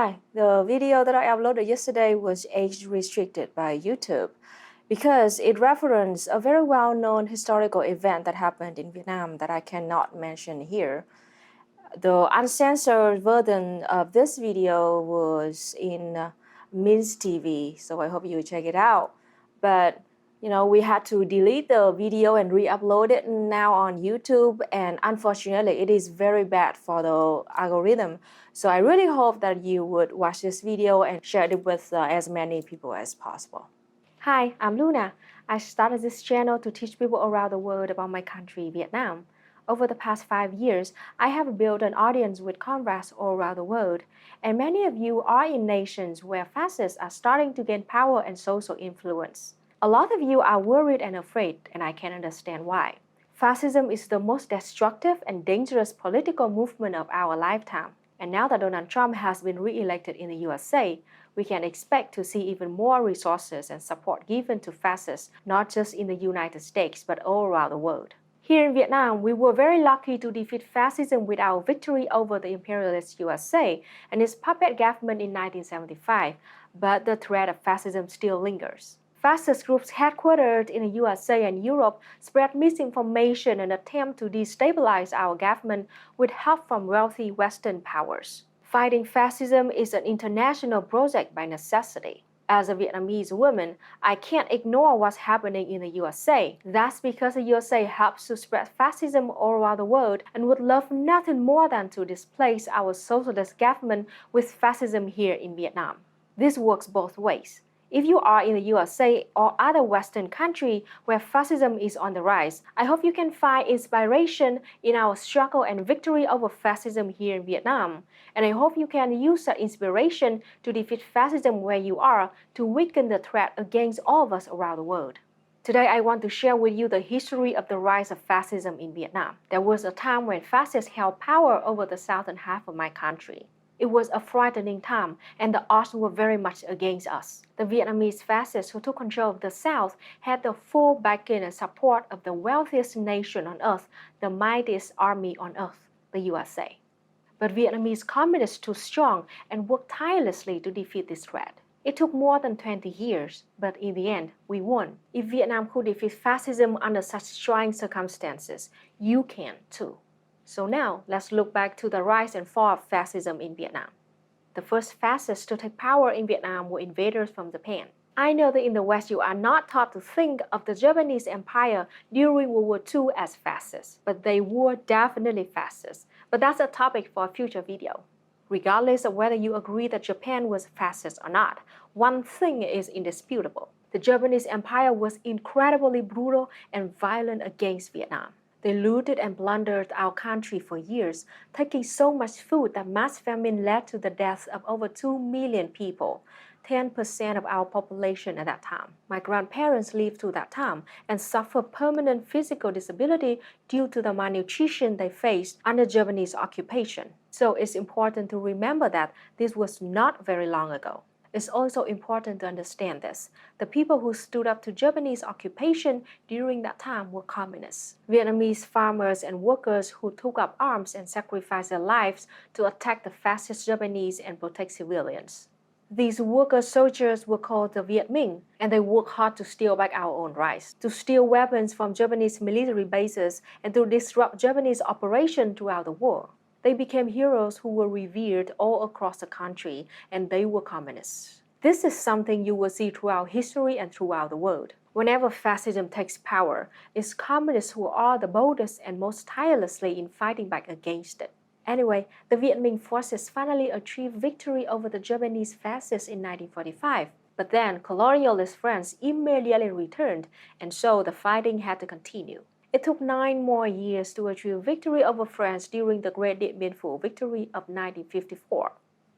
Hi, the video that I uploaded yesterday was age restricted by YouTube because it referenced a very well-known historical event that happened in Vietnam that I cannot mention here. The uncensored version of this video was in Min's TV, so I hope you check it out. But we had to delete the video and re-upload it now on YouTube, and unfortunately, it is very bad for the algorithm. So I really hope that you would watch this video and share it with as many people as possible. Hi, I'm Luna. I started this channel to teach people around the world about my country, Vietnam. Over the past 5 years, I have built an audience with converts all around the world, and many of you are in nations where fascists are starting to gain power and social influence. A lot of you are worried and afraid, and I can understand why. Fascism is the most destructive and dangerous political movement of our lifetime. And now that Donald Trump has been re-elected in the USA, we can expect to see even more resources and support given to fascists, not just in the United States, but all around the world. Here in Vietnam, we were very lucky to defeat fascism with our victory over the imperialist USA and its puppet government in 1975, but the threat of fascism still lingers. Fascist groups headquartered in the USA and Europe spread misinformation and attempt to destabilize our government with help from wealthy Western powers. Fighting fascism is an international project by necessity. As a Vietnamese woman, I can't ignore what's happening in the USA. That's because the USA helps to spread fascism all around the world and would love nothing more than to displace our socialist government with fascism here in Vietnam. This works both ways. If you are in the USA or other Western country where fascism is on the rise, I hope you can find inspiration in our struggle and victory over fascism here in Vietnam. And I hope you can use that inspiration to defeat fascism where you are to weaken the threat against all of us around the world. Today, I want to share with you the history of the rise of fascism in Vietnam. There was a time when fascists held power over the southern half of my country. It was a frightening time, and the odds were very much against us. The Vietnamese fascists who took control of the South had the full backing and support of the wealthiest nation on earth, the mightiest army on earth, the USA. But Vietnamese communists stood strong and worked tirelessly to defeat this threat. It took more than 20 years, but in the end, we won. If Vietnam could defeat fascism under such trying circumstances, you can too. So now, let's look back to the rise and fall of fascism in Vietnam. The first fascists to take power in Vietnam were invaders from Japan. I know that in the West you are not taught to think of the Japanese Empire during World War II as fascists, but they were definitely fascists. But that's a topic for a future video. Regardless of whether you agree that Japan was fascist or not, one thing is indisputable. The Japanese Empire was incredibly brutal and violent against Vietnam. They looted and plundered our country for years, taking so much food that mass famine led to the deaths of over 2 million people, 10% of our population at that time. My grandparents lived through that time and suffered permanent physical disability due to the malnutrition they faced under Japanese occupation. So it's important to remember that this was not very long ago. It's also important to understand this. The people who stood up to Japanese occupation during that time were communists. Vietnamese farmers and workers who took up arms and sacrificed their lives to attack the fascist Japanese and protect civilians. These worker soldiers were called the Viet Minh, and they worked hard to steal back our own rights, to steal weapons from Japanese military bases, and to disrupt Japanese operations throughout the war. They became heroes who were revered all across the country, and they were communists. This is something you will see throughout history and throughout the world. Whenever fascism takes power, it's communists who are the boldest and most tirelessly in fighting back against it. Anyway, the Viet Minh forces finally achieved victory over the Japanese fascists in 1945. But then colonialist France immediately returned, and so the fighting had to continue. It took 9 more years to achieve victory over France during the Great Điện Biên Phủ victory of 1954.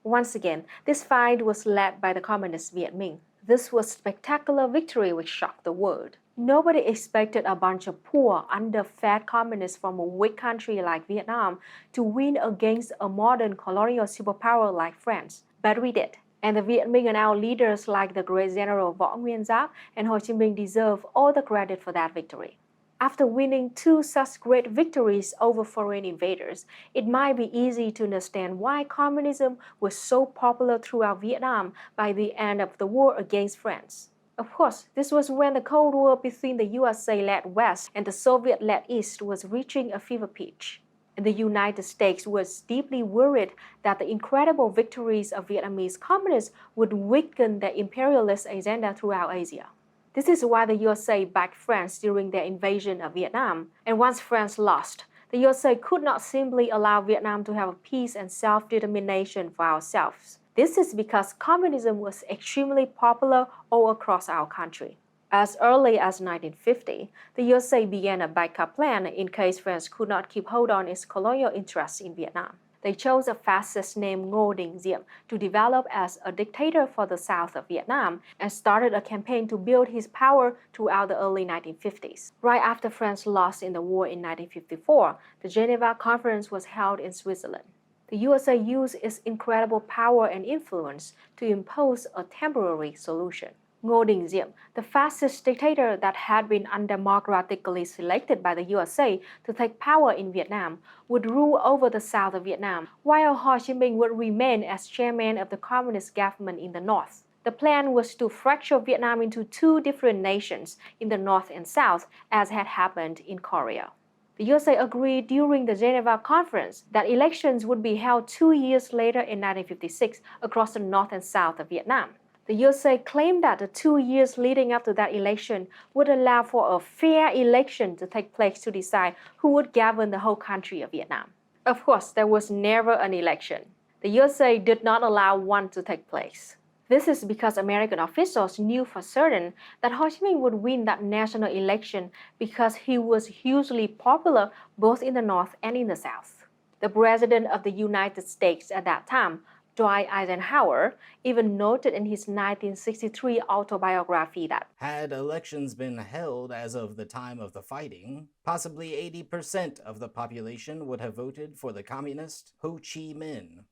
Once again, this fight was led by the communist Viet Minh. This was a spectacular victory which shocked the world. Nobody expected a bunch of poor, underfed communists from a weak country like Vietnam to win against a modern colonial superpower like France. But we did. And the Viet Minh and our leaders like the great General Võ Nguyên Giáp and Ho Chi Minh deserve all the credit for that victory. After winning two such great victories over foreign invaders, it might be easy to understand why communism was so popular throughout Vietnam by the end of the war against France. Of course, this was when the Cold War between the USA-led West and the Soviet-led East was reaching a fever pitch. And the United States was deeply worried that the incredible victories of Vietnamese communists would weaken their imperialist agenda throughout Asia. This is why the USA backed France during their invasion of Vietnam, and once France lost, the USA could not simply allow Vietnam to have peace and self-determination for ourselves. This is because communism was extremely popular all across our country. As early as 1950, the USA began a backup plan in case France could not keep hold on its colonial interests in Vietnam. They chose a fascist named Ngo Dinh Diem to develop as a dictator for the south of Vietnam and started a campaign to build his power throughout the early 1950s. Right after France lost in the war in 1954, the Geneva Conference was held in Switzerland. The USA used its incredible power and influence to impose a temporary solution. Ngo Dinh Diem, the fascist dictator that had been undemocratically selected by the USA to take power in Vietnam, would rule over the south of Vietnam, while Ho Chi Minh would remain as chairman of the communist government in the north. The plan was to fracture Vietnam into two different nations in the north and south, as had happened in Korea. The USA agreed during the Geneva Conference that elections would be held 2 years later in 1956 across the north and south of Vietnam. The USA claimed that the 2 years leading up to that election would allow for a fair election to take place to decide who would govern the whole country of Vietnam. Of course, there was never an election. The USA did not allow one to take place. This is because American officials knew for certain that Ho Chi Minh would win that national election because he was hugely popular both in the North and in the South. The President of the United States at that time, Dwight Eisenhower, even noted in his 1963 autobiography that, had elections been held as of the time of the fighting, possibly 80% of the population would have voted for the communist Ho Chi Minh.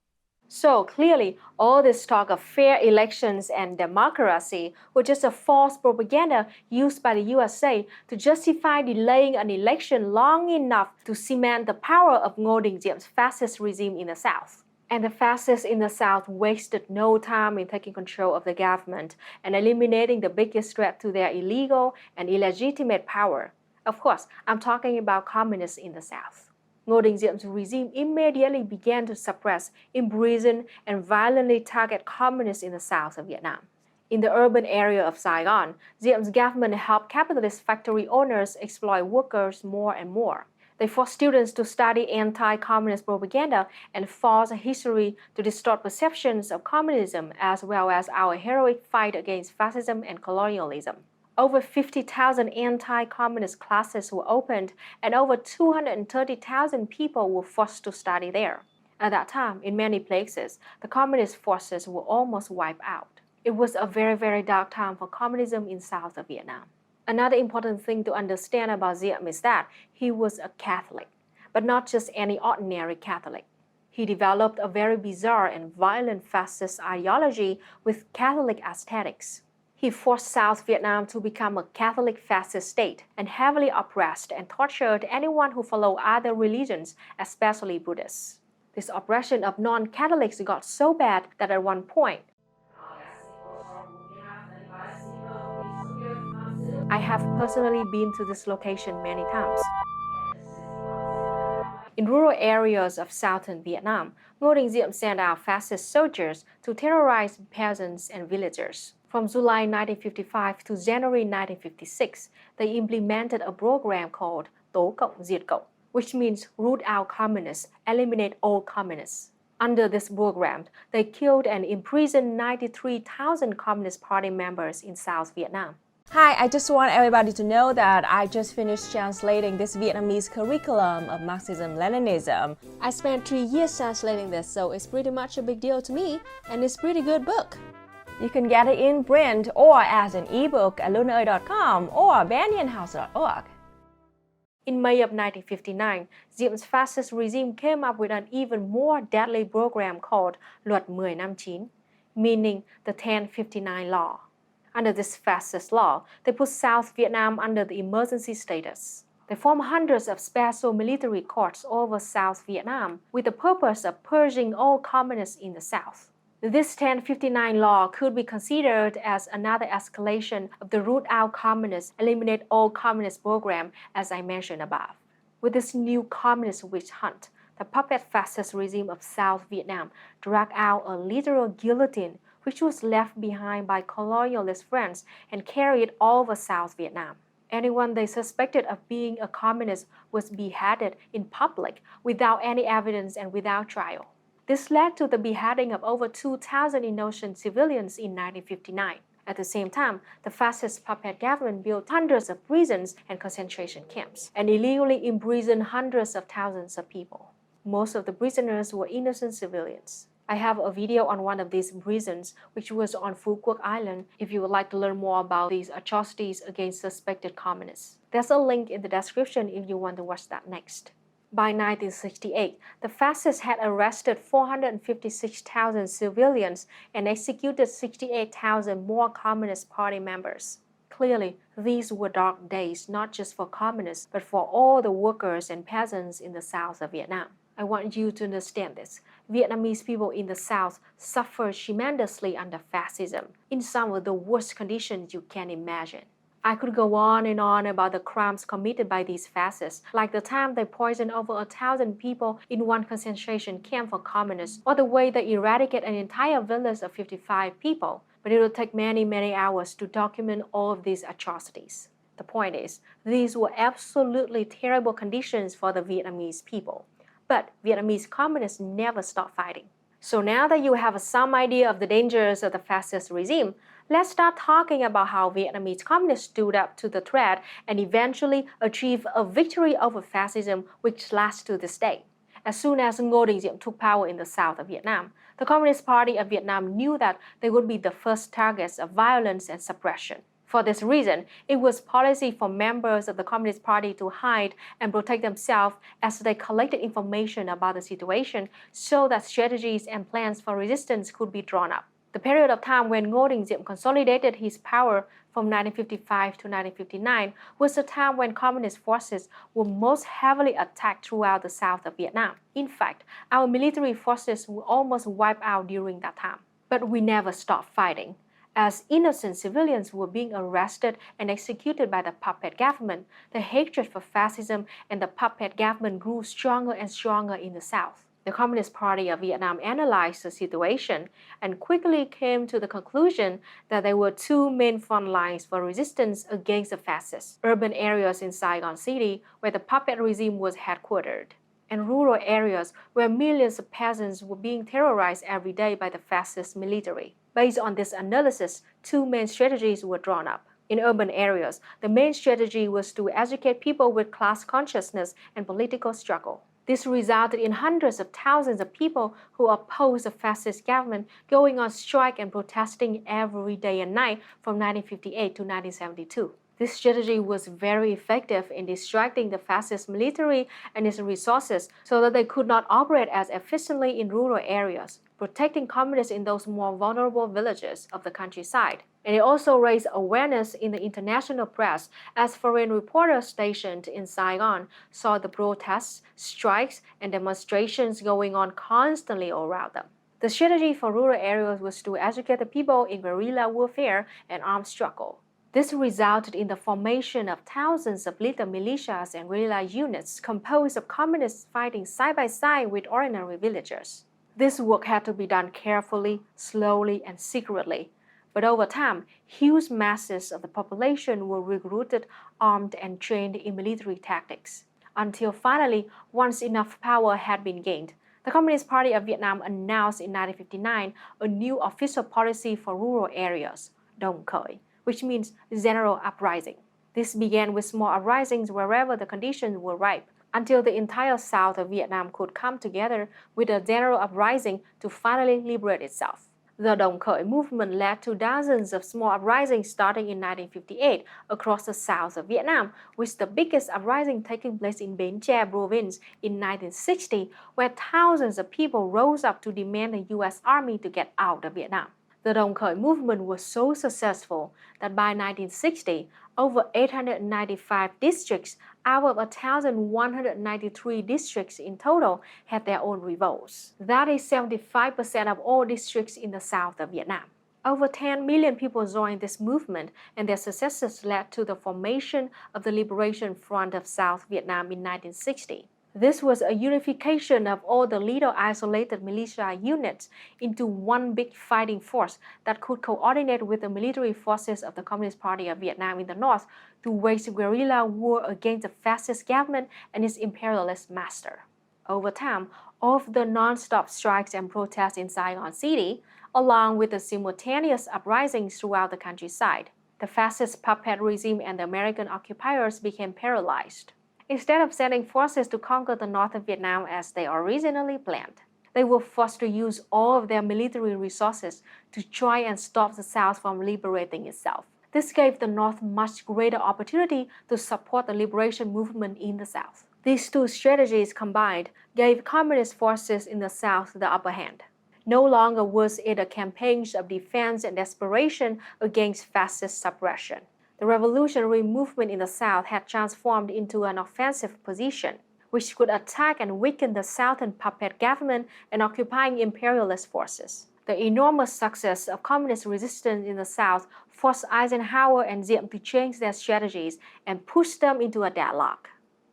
So clearly, all this talk of fair elections and democracy was just a false propaganda used by the USA to justify delaying an election long enough to cement the power of Ngo Dinh Diem's fascist regime in the South. And the fascists in the South wasted no time in taking control of the government and eliminating the biggest threat to their illegal and illegitimate power. Of course, I'm talking about communists in the South. Ngo Dinh Diem's regime immediately began to suppress, imprison, and violently target communists in the south of Vietnam. In the urban area of Saigon, Diem's government helped capitalist factory owners exploit workers more and more. They forced students to study anti-communist propaganda and forced history to distort perceptions of communism as well as our heroic fight against fascism and colonialism. Over 50,000 anti-communist classes were opened and over 230,000 people were forced to study there. At that time, in many places, the communist forces were almost wiped out. It was a very dark time for communism in south of Vietnam. Another important thing to understand about Diem is that he was a Catholic, but not just any ordinary Catholic. He developed a very bizarre and violent fascist ideology with Catholic aesthetics. He forced South Vietnam to become a Catholic fascist state and heavily oppressed and tortured anyone who followed other religions, especially Buddhists. This oppression of non-Catholics got so bad that at one point, I have personally been to this location many times. In rural areas of southern Vietnam, Ngo Dinh Diem sent out fascist soldiers to terrorize peasants and villagers. From July 1955 to January 1956, they implemented a program called Tố Cộng Diệt Cộng, which means root out communists, eliminate all communists. Under this program, they killed and imprisoned 93,000 Communist Party members in South Vietnam. Hi, I just want everybody to know that I just finished translating this Vietnamese curriculum of Marxism-Leninism. I spent 3 years translating this, so it's pretty much a big deal to me, and it's a pretty good book. You can get it in print or as an ebook at lunaoy.com or banyanhouse.org. In May of 1959, Diem's fascist regime came up with an even more deadly program called Luật 1059, meaning the 1059 law. Under this fascist law, they put South Vietnam under the emergency status. They formed hundreds of special military courts over South Vietnam with the purpose of purging all communists in the South. This 1059 law could be considered as another escalation of the root out communists, eliminate all communist program as I mentioned above. With this new communist witch hunt, the puppet fascist regime of South Vietnam dragged out a literal guillotine which was left behind by colonialist France and carried over South Vietnam. Anyone they suspected of being a communist was beheaded in public without any evidence and without trial. This led to the beheading of over 2,000 innocent civilians in 1959. At the same time, the fascist puppet government built hundreds of prisons and concentration camps and illegally imprisoned hundreds of thousands of people. Most of the prisoners were innocent civilians. I have a video on one of these prisons, which was on Quoc Island, if you would like to learn more about these atrocities against suspected communists. There's a link in the description if you want to watch that next. By 1968, the fascists had arrested 456,000 civilians and executed 68,000 more Communist Party members. Clearly, these were dark days not just for communists, but for all the workers and peasants in the south of Vietnam. I want you to understand this. Vietnamese people in the South suffered tremendously under fascism, in some of the worst conditions you can imagine. I could go on and on about the crimes committed by these fascists, like the time they poisoned over 1,000 people in one concentration camp for communists, or the way they eradicated an entire village of 55 people. But it will take many hours to document all of these atrocities. The point is, these were absolutely terrible conditions for the Vietnamese people. But Vietnamese communists never stopped fighting. So now that you have some idea of the dangers of the fascist regime, let's start talking about how Vietnamese communists stood up to the threat and eventually achieved a victory over fascism which lasts to this day. As soon as Ngô Đình Diệm took power in the south of Vietnam, the Communist Party of Vietnam knew that they would be the first targets of violence and suppression. For this reason, it was policy for members of the Communist Party to hide and protect themselves as they collected information about the situation so that strategies and plans for resistance could be drawn up. The period of time when Ngô Đình Diệm consolidated his power from 1955 to 1959 was the time when communist forces were most heavily attacked throughout the south of Vietnam. In fact, our military forces were almost wiped out during that time. But we never stopped fighting. As innocent civilians were being arrested and executed by the puppet government, the hatred for fascism and the puppet government grew stronger and stronger in the South. The Communist Party of Vietnam analyzed the situation and quickly came to the conclusion that there were two main front lines for resistance against the fascists: urban areas in Saigon City, where the puppet regime was headquartered, and rural areas where millions of peasants were being terrorized every day by the fascist military. Based on this analysis, two main strategies were drawn up. In urban areas, the main strategy was to educate people with class consciousness and political struggle. This resulted in hundreds of thousands of people who opposed the fascist government going on strike and protesting every day and night from 1958 to 1972. This strategy was very effective in distracting the fascist military and its resources so that they could not operate as efficiently in rural areas, protecting communists in those more vulnerable villages of the countryside. And it also raised awareness in the international press as foreign reporters stationed in Saigon saw the protests, strikes, and demonstrations going on constantly around them. The strategy for rural areas was to educate the people in guerrilla warfare and armed struggle. This resulted in the formation of thousands of little militias and guerrilla units composed of communists fighting side by side with ordinary villagers. This work had to be done carefully, slowly, and secretly. But over time, huge masses of the population were recruited, armed, and trained in military tactics. Until finally, once enough power had been gained, the Communist Party of Vietnam announced in 1959 a new official policy for rural areas, Đồng Khởi, which means general uprising. This began with small uprisings wherever the conditions were ripe, until the entire south of Vietnam could come together with a general uprising to finally liberate itself. The Đồng Khởi movement led to dozens of small uprisings starting in 1958 across the south of Vietnam, with the biggest uprising taking place in Bến Tre province in 1960, where thousands of people rose up to demand the U.S. Army to get out of Vietnam. The Đồng Khởi movement was so successful that by 1960, over 895 districts out of 1,193 districts in total had their own revolts. That is 75% of all districts in the south of Vietnam. Over 10 million people joined this movement, and their successes led to the formation of the Liberation Front of South Vietnam in 1960. This was a unification of all the little isolated militia units into one big fighting force that could coordinate with the military forces of the Communist Party of Vietnam in the north to wage guerrilla war against the fascist government and its imperialist master. Over time, all of the non-stop strikes and protests in Saigon City, along with the simultaneous uprisings throughout the countryside, the fascist puppet regime and the American occupiers became paralyzed. Instead of sending forces to conquer the north of Vietnam as they originally planned, they were forced to use all of their military resources to try and stop the South from liberating itself. This gave the North much greater opportunity to support the liberation movement in the South. These two strategies combined gave communist forces in the South the upper hand. No longer was it a campaign of defense and desperation against fascist suppression. The revolutionary movement in the South had transformed into an offensive position, which could attack and weaken the Southern puppet government and occupying imperialist forces. The enormous success of communist resistance in the South forced Eisenhower and Diem to change their strategies and push them into a deadlock.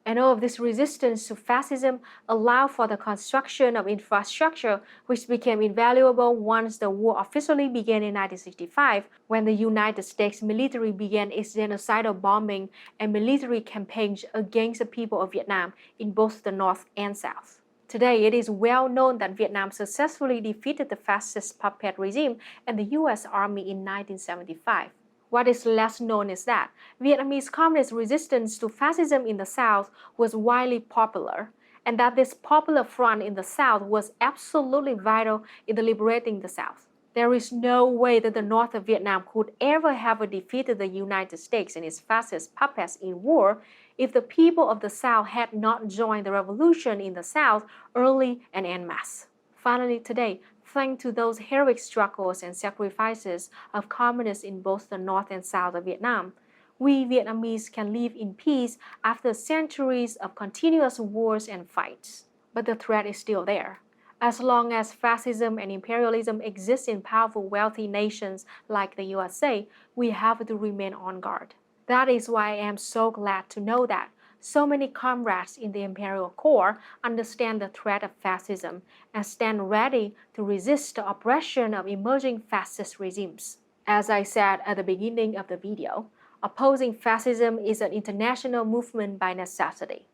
And all of this resistance to fascism allowed for the construction of infrastructure which became invaluable once the war officially began in 1965, when the United States military began its genocidal bombing and military campaigns against the people of Vietnam in both the North and South. Today, it is well known that Vietnam successfully defeated the fascist puppet regime and the U.S. Army in 1975. What is less known is that Vietnamese communist resistance to fascism in the South was widely popular, and that this popular front in the South was absolutely vital in liberating the South. There is no way that the North of Vietnam could ever have defeated the United States and its fascist puppets in war if the people of the South had not joined the revolution in the South early and en masse. Finally, today, thanks to those heroic struggles and sacrifices of communists in both the North and South of Vietnam, we Vietnamese can live in peace after centuries of continuous wars and fights. But the threat is still there. As long as fascism and imperialism exist in powerful, wealthy nations like the USA, we have to remain on guard. That is why I am so glad to know that so many comrades in the Imperial Corps understand the threat of fascism and stand ready to resist the oppression of emerging fascist regimes. As I said at the beginning of the video, opposing fascism is an international movement by necessity.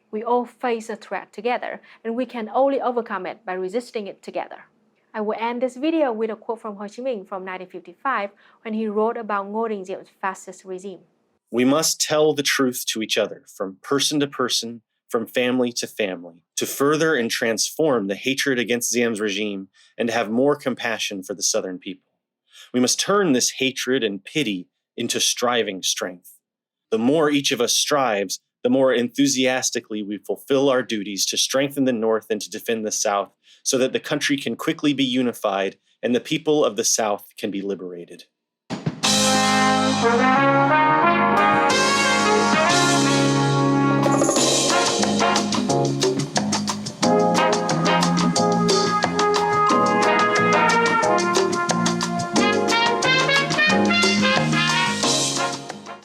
We all face a threat together, and we can only overcome it by resisting it together. I will end this video with a quote from Ho Chi Minh from 1955 when he wrote about Ngo Dinh Diem's fascist regime. We must tell the truth to each other, from person to person, from family to family, to further and transform the hatred against Diem's regime and to have more compassion for the Southern people. We must turn this hatred and pity into striving strength. The more each of us strives, the more enthusiastically we fulfill our duties to strengthen the North and to defend the South, so that the country can quickly be unified and the people of the South can be liberated.